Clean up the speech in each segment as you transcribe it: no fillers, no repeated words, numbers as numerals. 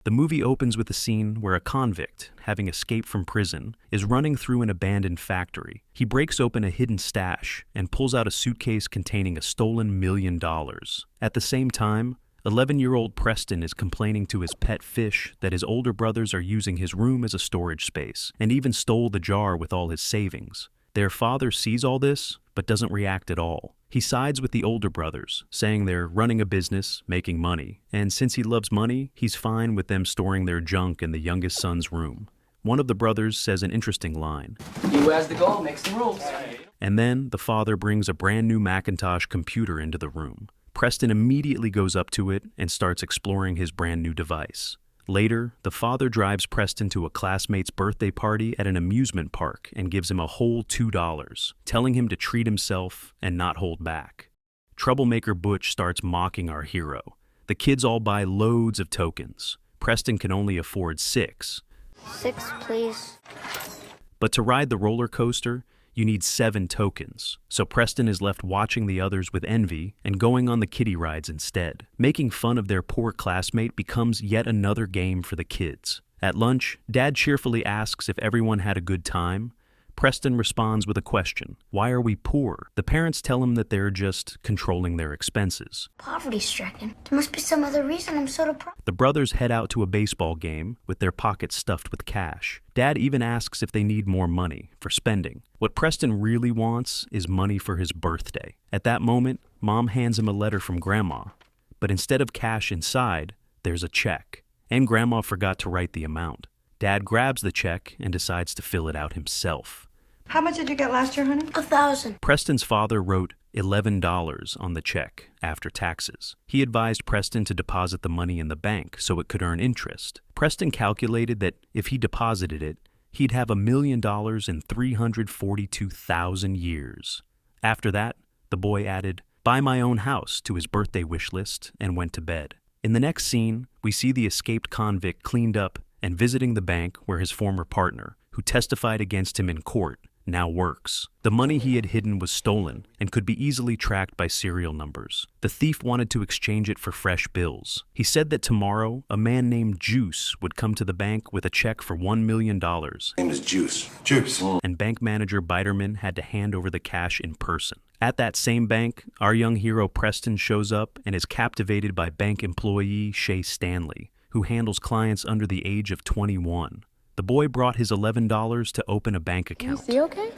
The movie opens with a scene where a convict, having escaped from prison, is running through an abandoned factory. He breaks open a hidden stash and pulls out a suitcase containing a stolen $1 million. At the same time, 11-year-old Preston is complaining to his pet fish that his older brothers are using his room as a storage space, and even stole the jar with all his savings. Their father sees all this, but doesn't react at all. He sides with the older brothers, saying they're running a business, making money, and since he loves money, he's fine with them storing their junk in the youngest son's room. One of the brothers says an interesting line. He who has the goal makes the rules. And then the father brings a brand new Macintosh computer into the room. Preston immediately goes up to it and starts exploring his brand new device. Later, the father drives Preston to a classmate's birthday party at an amusement park and gives him a whole $2, telling him to treat himself and not hold back. Troublemaker Butch starts mocking our hero. The kids all buy loads of tokens. Preston can only afford 6. 6, please. But to ride the roller coaster, you need 7 tokens, so Preston is left watching the others with envy and going on the kiddie rides instead. Making fun of their poor classmate becomes yet another game for the kids. At lunch, Dad cheerfully asks if everyone had a good time. Preston responds with a question. Why are we poor? The parents tell him that they're just controlling their expenses. Poverty-stricken. There must be some other reason I'm so depressed. The brothers head out to a baseball game with their pockets stuffed with cash. Dad even asks if they need more money for spending. What Preston really wants is money for his birthday. At that moment, Mom hands him a letter from Grandma. But instead of cash inside, there's a check. And Grandma forgot to write the amount. Dad grabs the check and decides to fill it out himself. How much did you get last year, honey? 1,000. Preston's father wrote $11 on the check after taxes. He advised Preston to deposit the money in the bank so it could earn interest. Preston calculated that if he deposited it, he'd have $1 million in 342,000 years. After that, the boy added, "Buy my own house" to his birthday wish list and went to bed. In the next scene, we see the escaped convict cleaned up and visiting the bank where his former partner, who testified against him in court, now works. The money he had hidden was stolen and could be easily tracked by serial numbers. The thief wanted to exchange it for fresh bills. He said that tomorrow, a man named Juice would come to the bank with a check for $1 million. Name is Juice. Juice. And bank manager Biderman had to hand over the cash in person. At that same bank, our young hero Preston shows up and is captivated by bank employee Shay Stanley, who handles clients under the age of 21. The boy brought his $11 to open a bank account. Is he okay?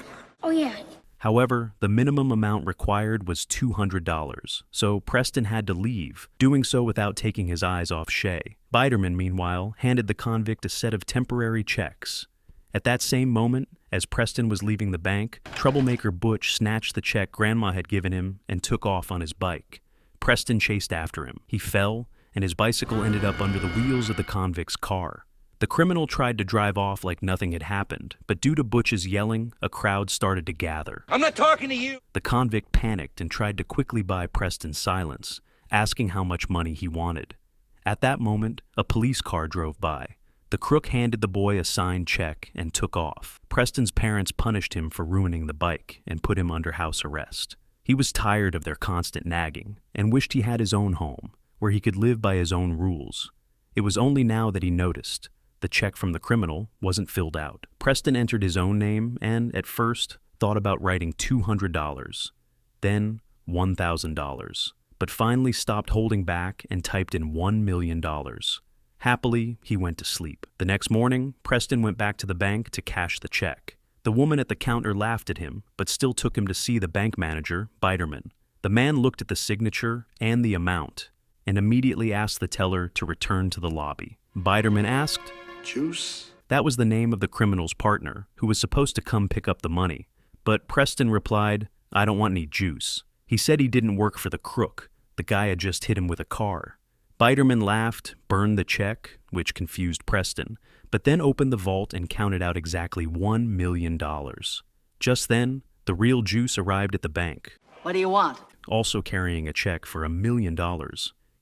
Oh, yeah. However, the minimum amount required was $200, so Preston had to leave, doing so without taking his eyes off Shay. Biderman, meanwhile, handed the convict a set of temporary checks. At that same moment, as Preston was leaving the bank, troublemaker Butch snatched the check Grandma had given him and took off on his bike. Preston chased after him. He fell, and his bicycle ended up under the wheels of the convict's car. The criminal tried to drive off like nothing had happened, but due to Butch's yelling, a crowd started to gather. I'm not talking to you! The convict panicked and tried to quickly buy Preston's silence, asking how much money he wanted. At that moment, a police car drove by. The crook handed the boy a signed check and took off. Preston's parents punished him for ruining the bike and put him under house arrest. He was tired of their constant nagging and wished he had his own home, where he could live by his own rules. It was only now that he noticed the check from the criminal wasn't filled out. Preston entered his own name and, at first, thought about writing $200, then $1,000, but finally stopped holding back and typed in $1 million. Happily, he went to sleep. The next morning, Preston went back to the bank to cash the check. The woman at the counter laughed at him, but still took him to see the bank manager, Biderman. The man looked at the signature and the amount, and immediately asked the teller to return to the lobby. Biderman asked, Juice? That was the name of the criminal's partner, who was supposed to come pick up the money. But Preston replied, I don't want any juice. He said he didn't work for the crook. The guy had just hit him with a car. Biderman laughed, burned the check, which confused Preston, but then opened the vault and counted out exactly $1 million. Just then, the real Juice arrived at the bank. What do you want? Also carrying a check for $1 million.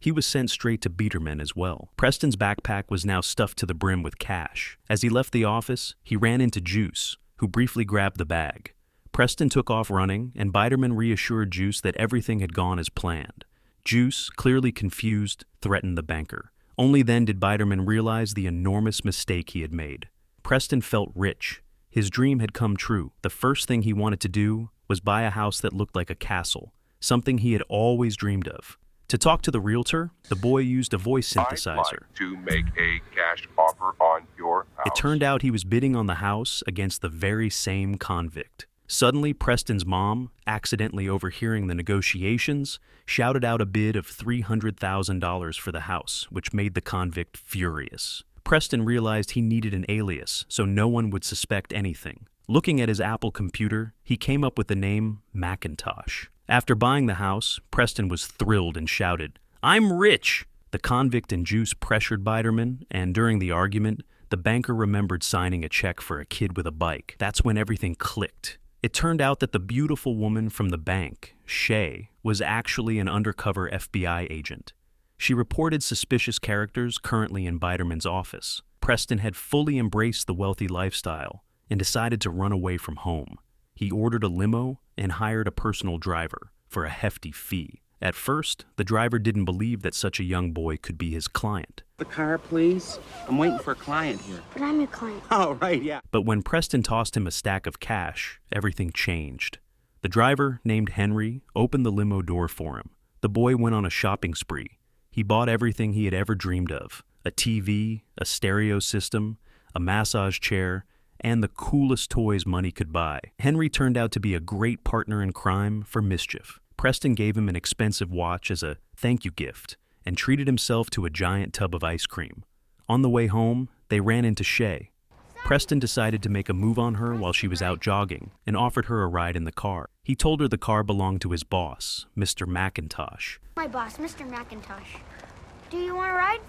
He was sent straight to Biederman as well. Preston's backpack was now stuffed to the brim with cash. As he left the office, he ran into Juice, who briefly grabbed the bag. Preston took off running, and Biderman reassured Juice that everything had gone as planned. Juice, clearly confused, threatened the banker, Only then did Biderman realize the enormous mistake he had made. Preston felt rich. His dream had come true. The first thing he wanted to do was buy a house that looked like a castle, something he had always dreamed of. To talk to the realtor, the boy used a voice synthesizer. I'd like to make a cash offer on your house. It turned out he was bidding on the house against the very same convict. Suddenly, Preston's mom, accidentally overhearing the negotiations, shouted out a bid of $300,000 for the house, which made the convict furious. Preston realized he needed an alias so no one would suspect anything. Looking at his Apple computer, he came up with the name Macintosh. After buying the house, Preston was thrilled and shouted, "I'm rich!" The convict and Juice pressured Biderman, and during the argument, the banker remembered signing a check for a kid with a bike. That's when everything clicked. It turned out that the beautiful woman from the bank, Shay, was actually an undercover FBI agent. She reported suspicious characters currently in Biderman's office. Preston had fully embraced the wealthy lifestyle and decided to run away from home. He ordered a limo and hired a personal driver for a hefty fee. At first, the driver didn't believe that such a young boy could be his client. The car, please. I'm waiting for a client here. But I'm your client. Oh, right, yeah. But when Preston tossed him a stack of cash, everything changed. The driver, named Henry, opened the limo door for him. The boy went on a shopping spree. He bought everything he had ever dreamed of: a TV, a stereo system, a massage chair, and the coolest toys money could buy. Henry turned out to be a great partner in crime for mischief. Preston gave him an expensive watch as a thank you gift and treated himself to a giant tub of ice cream. On the way home, they ran into Shay. Preston decided to make a move on her while she was out jogging and offered her a ride in the car. He told her the car belonged to his boss, Mr. Macintosh. My boss, Mr. Macintosh. Do you want to ride?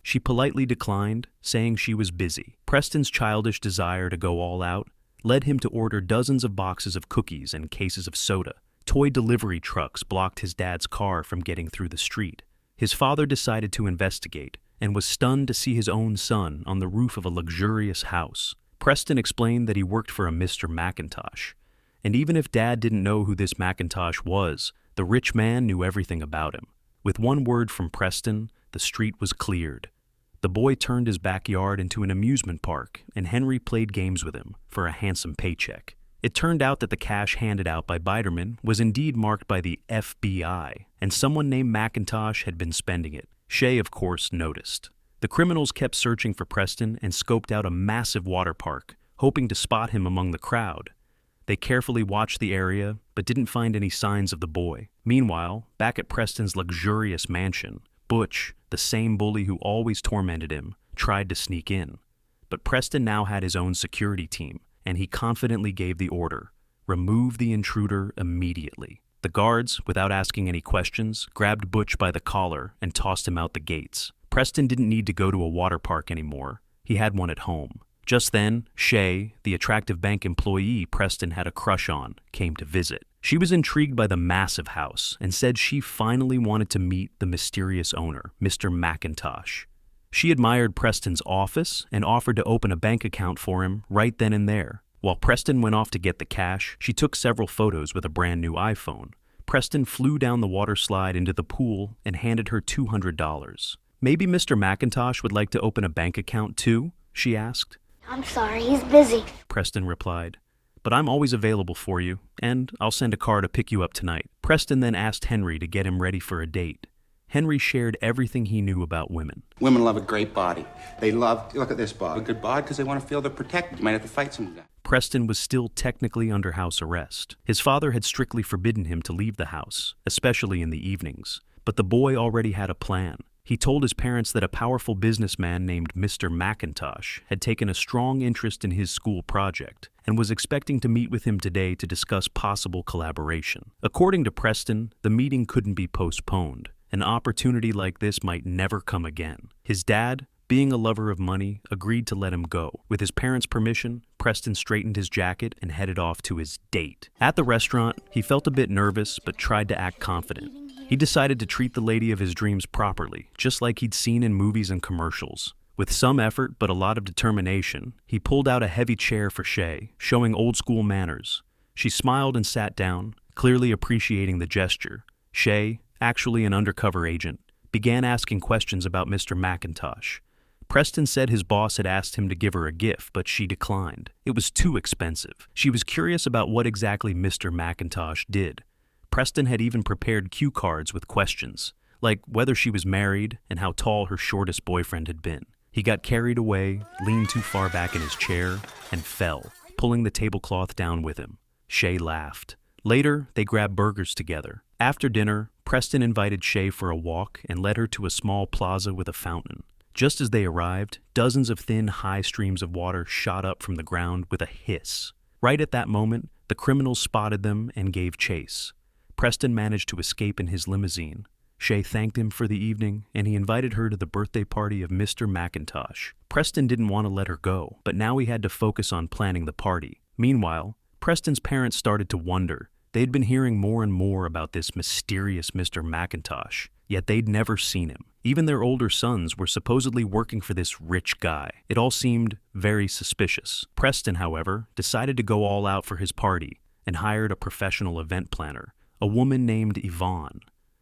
She politely declined, saying she was busy. Preston's childish desire to go all out led him to order dozens of boxes of cookies and cases of soda. Toy delivery trucks blocked his dad's car from getting through the street. His father decided to investigate and was stunned to see his own son on the roof of a luxurious house. Preston explained that he worked for a Mr. Macintosh, and even if Dad didn't know who this Macintosh was, the rich man knew everything about him. With one word from Preston, the street was cleared. The boy turned his backyard into an amusement park, and Henry played games with him for a handsome paycheck. It turned out that the cash handed out by Biderman was indeed marked by the FBI, and someone named Macintosh had been spending it. Shay, of course, noticed. The criminals kept searching for Preston and scoped out a massive water park, hoping to spot him among the crowd. They carefully watched the area, but didn't find any signs of the boy. Meanwhile, back at Preston's luxurious mansion, Butch, the same bully who always tormented him, tried to sneak in. But Preston now had his own security team, and he confidently gave the order: remove the intruder immediately. The guards, without asking any questions, grabbed Butch by the collar and tossed him out the gates. Preston didn't need to go to a water park anymore. He had one at home. Just then, Shay, the attractive bank employee Preston had a crush on, came to visit. She was intrigued by the massive house and said she finally wanted to meet the mysterious owner, Mr. Macintosh. She admired Preston's office and offered to open a bank account for him right then and there. While Preston went off to get the cash, she took several photos with a brand new iPhone. Preston flew down the water slide into the pool and handed her $200. "Maybe Mr. Macintosh would like to open a bank account too?" she asked. I'm sorry, he's busy. Preston replied, "But I'm always available for you, and I'll send a car to pick you up tonight." Preston then asked Henry to get him ready for a date. Henry shared everything he knew about women. Women love a great body. They love, look at this bod, a good bod, because they want to feel they're protected. You might have to fight some guy. Preston was still technically under house arrest. His father had strictly forbidden him to leave the house, especially in the evenings. But the boy already had a plan. He told his parents that a powerful businessman named Mr. Macintosh had taken a strong interest in his school project and was expecting to meet with him today to discuss possible collaboration. According to Preston, the meeting couldn't be postponed. An opportunity like this might never come again. His dad, being a lover of money, agreed to let him go. With his parents' permission, Preston straightened his jacket and headed off to his date. At the restaurant, he felt a bit nervous but tried to act confident. He decided to treat the lady of his dreams properly, just like he'd seen in movies and commercials. With some effort but a lot of determination, he pulled out a heavy chair for Shay, showing old-school manners. She smiled and sat down, clearly appreciating the gesture. Shay, actually an undercover agent, began asking questions about Mr. McIntosh. Preston said his boss had asked him to give her a gift, but she declined. It was too expensive. She was curious about what exactly Mr. McIntosh did. Preston had even prepared cue cards with questions, like whether she was married and how tall her shortest boyfriend had been. He got carried away, leaned too far back in his chair, and fell, pulling the tablecloth down with him. Shay laughed. Later, they grabbed burgers together. After dinner, Preston invited Shay for a walk and led her to a small plaza with a fountain. Just as they arrived, dozens of thin, high streams of water shot up from the ground with a hiss. Right at that moment, the criminals spotted them and gave chase. Preston managed to escape in his limousine. Shay thanked him for the evening, and he invited her to the birthday party of Mr. McIntosh. Preston didn't want to let her go, but now he had to focus on planning the party. Meanwhile, Preston's parents started to wonder. They'd been hearing more and more about this mysterious Mr. McIntosh, yet they'd never seen him. Even their older sons were supposedly working for this rich guy. It all seemed very suspicious. Preston, however, decided to go all out for his party and hired a professional event planner, a woman named Yvonne.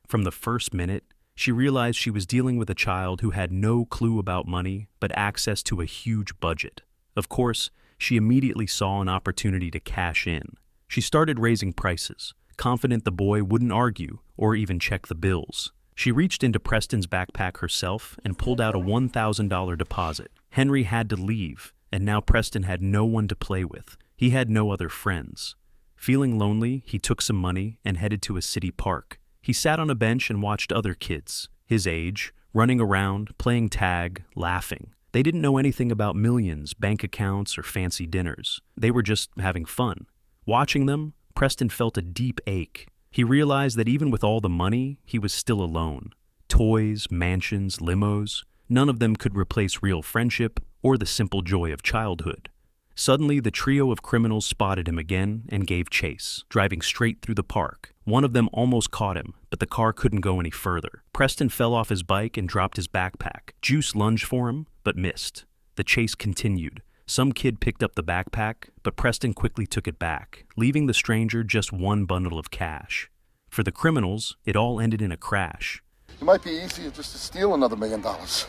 From the first minute, she realized she was dealing with a child who had no clue about money but access to a huge budget. Of course, she immediately saw an opportunity to cash in. She started raising prices, confident the boy wouldn't argue or even check the bills. She reached into Preston's backpack herself and pulled out a $1,000 deposit. Henry had to leave, and now Preston had no one to play with. He had no other friends. Feeling lonely, he took some money and headed to a city park. He sat on a bench and watched other kids, his age, running around, playing tag, laughing. They didn't know anything about millions, bank accounts, or fancy dinners. They were just having fun. Watching them, Preston felt a deep ache. He realized that even with all the money, he was still alone. Toys, mansions, limos, none of them could replace real friendship or the simple joy of childhood. Suddenly, the trio of criminals spotted him again and gave chase, driving straight through the park. One of them almost caught him, but the car couldn't go any further. Preston fell off his bike and dropped his backpack. Juice lunged for him, but missed. The chase continued. Some kid picked up the backpack, but Preston quickly took it back, leaving the stranger just one bundle of cash. For the criminals, it all ended in a crash. It might be easier just to steal another $1 million.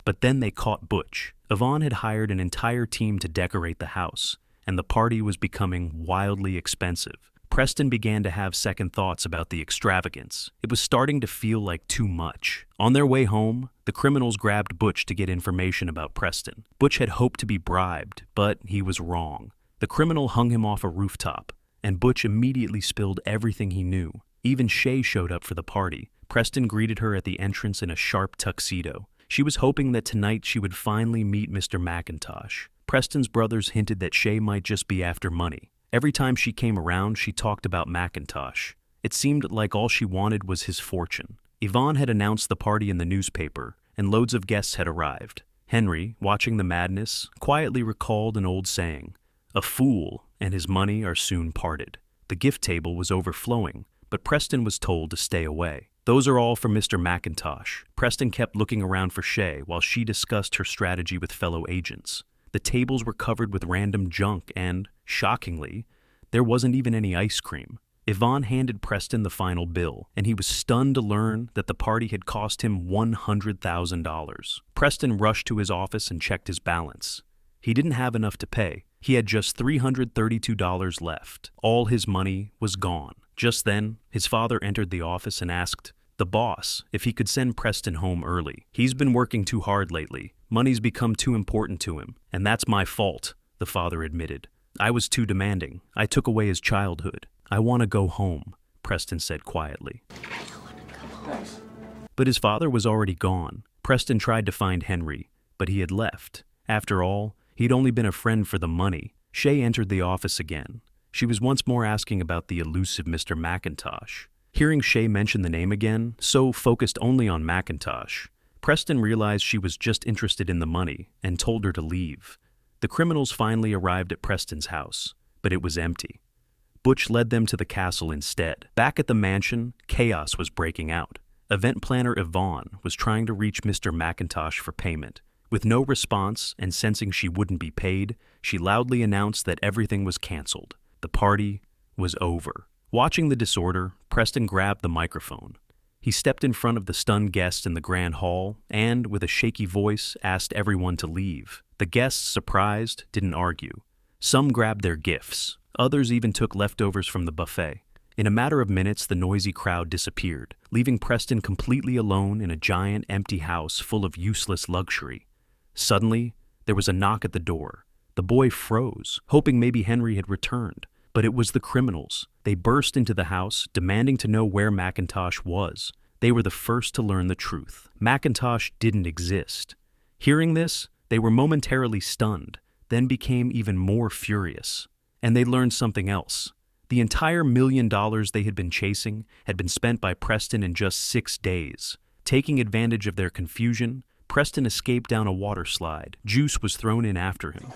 But then they caught Butch. Yvonne had hired an entire team to decorate the house, and the party was becoming wildly expensive. Preston began to have second thoughts about the extravagance. It was starting to feel like too much. On their way home, the criminals grabbed Butch to get information about Preston. Butch had hoped to be bribed, but he was wrong. The criminal hung him off a rooftop, and Butch immediately spilled everything he knew. Even Shay showed up for the party. Preston greeted her at the entrance in a sharp tuxedo. She was hoping that tonight she would finally meet Mr. McIntosh. Preston's brothers hinted that Shay might just be after money. Every time she came around, she talked about McIntosh. It seemed like all she wanted was his fortune. Yvonne had announced the party in the newspaper, and loads of guests had arrived. Henry, watching the madness, quietly recalled an old saying, "A fool and his money are soon parted." The gift table was overflowing, but Preston was told to stay away. "Those are all from Mr. McIntosh." Preston kept looking around for Shay while she discussed her strategy with fellow agents. The tables were covered with random junk and, shockingly, there wasn't even any ice cream. Yvonne handed Preston the final bill, and he was stunned to learn that the party had cost him $100,000. Preston rushed to his office and checked his balance. He didn't have enough to pay. He had just $332 left. All his money was gone. Just then, his father entered the office and asked the boss if he could send Preston home early. "He's been working too hard lately. Money's become too important to him, and that's my fault," the father admitted. "I was too demanding. I took away his childhood. I want to go home," Preston said quietly. Thanks. But his father was already gone. Preston tried to find Henry, but he had left. After all, he'd only been a friend for the money. Shay entered the office again. She was once more asking about the elusive Mr. McIntosh. Hearing Shay mention the name again, so focused only on McIntosh, Preston realized she was just interested in the money and told her to leave. The criminals finally arrived at Preston's house, but it was empty. Butch led them to the castle instead. Back at the mansion, chaos was breaking out. Event planner Yvonne was trying to reach Mr. McIntosh for payment. With no response and sensing she wouldn't be paid, she loudly announced that everything was canceled. The party was over. Watching the disorder, Preston grabbed the microphone. He stepped in front of the stunned guests in the grand hall and, with a shaky voice, asked everyone to leave. The guests, surprised, didn't argue. Some grabbed their gifts. Others even took leftovers from the buffet. In a matter of minutes, the noisy crowd disappeared, leaving Preston completely alone in a giant, empty house full of useless luxury. Suddenly, there was a knock at the door. The boy froze, hoping maybe Henry had returned. But it was the criminals. They burst into the house, demanding to know where McIntosh was. They were the first to learn the truth. McIntosh didn't exist. Hearing this, they were momentarily stunned, then became even more furious. And they learned something else. The entire $1 million they had been chasing had been spent by Preston in just 6 days. Taking advantage of their confusion, Preston escaped down a water slide. Juice was thrown in after him.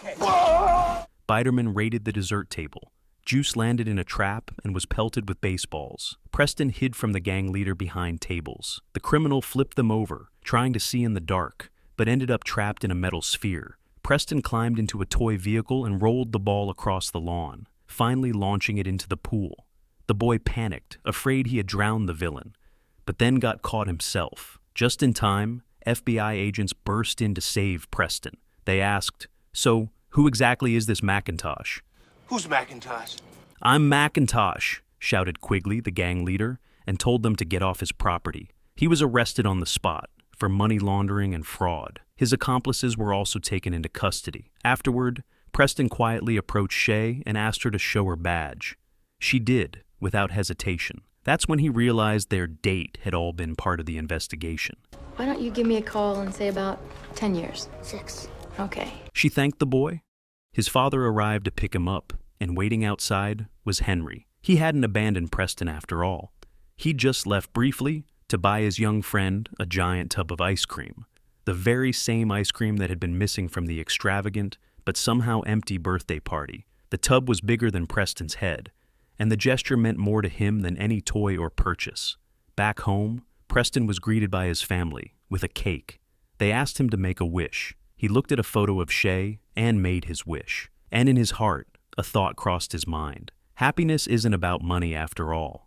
Biderman raided the dessert table. Juice landed in a trap and was pelted with baseballs. Preston hid from the gang leader behind tables. The criminal flipped them over, trying to see in the dark, but ended up trapped in a metal sphere. Preston climbed into a toy vehicle and rolled the ball across the lawn, finally launching it into the pool. The boy panicked, afraid he had drowned the villain, but then got caught himself. Just in time, FBI agents burst in to save Preston. They asked, "So, who exactly is this McIntosh?" Who's McIntosh? "I'm McIntosh," shouted Quigley, the gang leader, and told them to get off his property. He was arrested on the spot for money laundering and fraud. His accomplices were also taken into custody. Afterward, Preston quietly approached Shay and asked her to show her badge. She did, without hesitation. That's when he realized their date had all been part of the investigation. Why don't you give me a call in, say, about 10 years? 6. Okay. She thanked the boy. His father arrived to pick him up, and waiting outside was Henry. He hadn't abandoned Preston after all. He'd just left briefly to buy his young friend a giant tub of ice cream. The very same ice cream that had been missing from the extravagant but somehow empty birthday party. The tub was bigger than Preston's head, and the gesture meant more to him than any toy or purchase. Back home, Preston was greeted by his family with a cake. They asked him to make a wish. He looked at a photo of Shay and made his wish. And in his heart, a thought crossed his mind. Happiness isn't about money after all.